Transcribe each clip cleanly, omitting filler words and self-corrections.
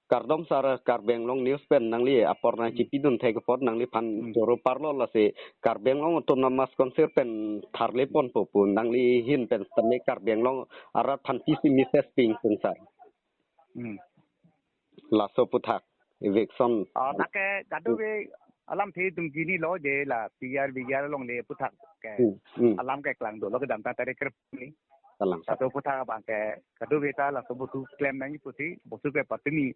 Kardom sar karbeng long news pen nang li aporna cipidun thegpot nang li pan joro parlo la se karbeng long autonomous konser pen tharle pon popun nang li hin pen stane karbeng long arat pan pisi mises ping pun sar la so puthak evekson nake kaduwe alam thi tung gini lo je la PR bigar long le puthak ke alam ke klang do lo ke dam ta tare krep ni kalang satu puthak bang ke kaduwe ta la so butu claim nang puti bosu ke patini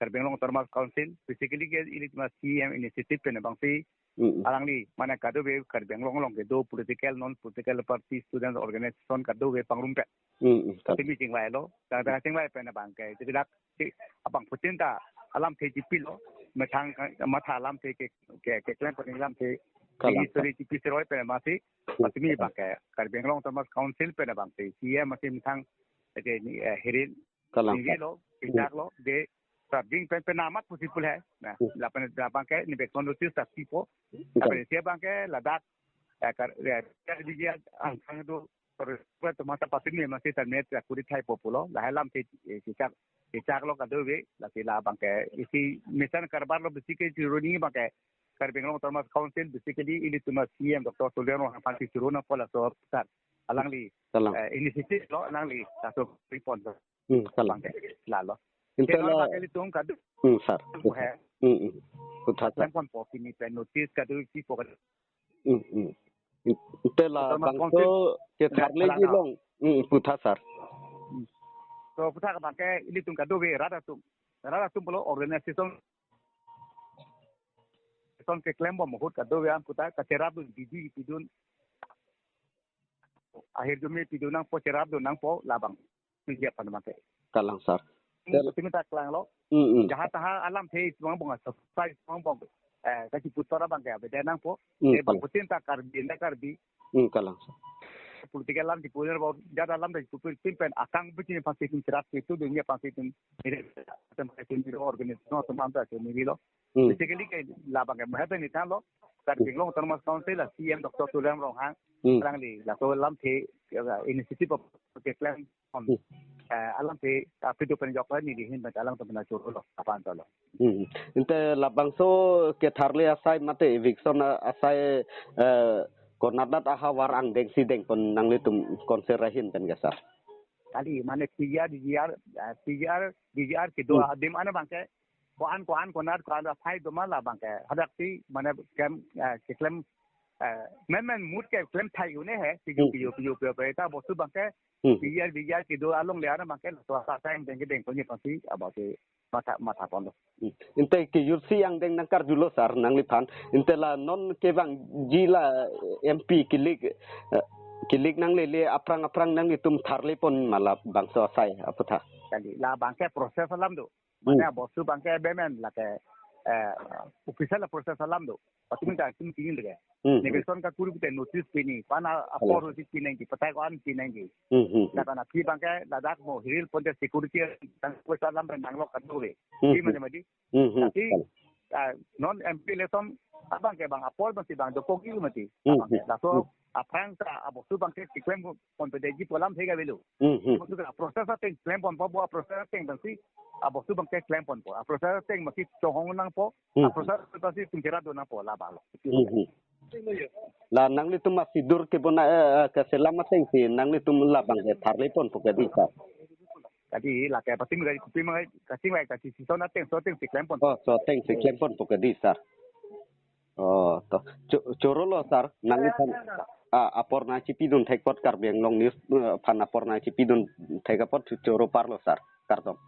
Karbeng long Autonomous Council basically ke ini cuma CM initiative pe bang si alang li mana kaduwe Karbeng long ke do political non political party student organization kaduwe pangrum pe tapi jing wai lo ta jing wai pe na bang ke tidak abang putin ta alam the jipi lo matang matha alam the ke klan pe alam the history jipi seroi pe ma si patmi bang ke Karbeng long Autonomous Council pe na bang si CM masih mitang ke herin ni lo pindak lo de Sabing penamat possible है ना लापन लापन के निवेशन होती है सस्ती को लापन से बैंक के लद्दाख कर दीजिए अंकन दो पर तो माता पासिंग में मसे तरनेट कुरी थाई पोपुलो लाहलाम से चिचाक लो कदो वे लाके ला बैंक के इसी मिशन करबार लो बेसिकली जीरोनी बैंक के कर बेंगलोर ऑटोनॉमस काउंसिल बेसिकली इली तुम सीएम डॉक्टर सोलियानो फांसी चिरोना पोला सो सर अलंगली इनिशिएटिव लो अलंगली तासो रिपोर्ट कलांग के लालो Intela tung kadu sar putat kon po kini pen notice kadu si po kadu intela bangso ke tharle ji long putat sar so putat ka ke ini tung kadu we rada tum polo organization son ke claim bo mohut kadu we am putat ka terab didi pidun akhir jumi pidunang po terab do nang po labang dia pan make kalang sar Tapi tak kelang lo. Jahat taha alam the semua bang subscribe semua bang. Kasi putora bang kaya beda nang po. Bang putin tak karbi ndak karbi. Kalang. Politik alam di punya bang jada alam dari putin pen akang putin pasti tim cerat itu dunia pasti tim ini tempat tim itu organisasi teman tu aja ni lo. Basically ke labang ke mahal ni tan lo. Karbi lo Autonomous Council lah CM Dr. Suliam Rohang. Sekarang ni lah so alam the inisiatif plan on alam pe tapi tu penjok ni di hin alam tu benar curul apa antara lo inte labang so ke tharle asai mate eviction asai konadat aha warang deng sideng pon nangli tum konser rahin kan gasar kali mana DGR ke dua dim ana bangke koan konat phai doma la bangke hadak ti mana kem klem men mood ke klem thai une hai piu pe ta bosu bangke DGR ke dua along le ana bangke to sa sang deng deng pon ni pasti abate mata pon inte ke yursi yang deng nangkar julo sar nangli phan inte la non ke bang jila MP kilik nang le aprang nang itum tharle pon malap bangso sai apatha kali la bangke proses alam do mana bosu bangke bemen la ke official proses alam do pati minta tim tingin de negosiasi ka kuri pute notice pini pana apor notice pini ki patai ko an pini ki na kana pi bangke ladak mo hiril ponte security tang ko salam nanglo kadule di mana madi tapi non MP lesom abang ke bang apol mesti bang dokogi mesti la so aprang sa abosu bangke tikwem kompetisi polam thega belu bosu ka proses ating claim pon po proses ating mesti abosu bangke claim pon po proses ating mesti chohong nang po proses pasti tingkira do nang po la balo la nangli tum sidur ke bona ke selamat sing si nangli tum la bangke tharle pon pokedi sa tadi la ke pasti ngai kupi mai kasih sison ating so ating claim pon so ating claim pon pokedi sa oh to corolo sar nangli aporna cipidun thekpot karbeng long news phan aporna cipidun thekapot coro parlo sar kartom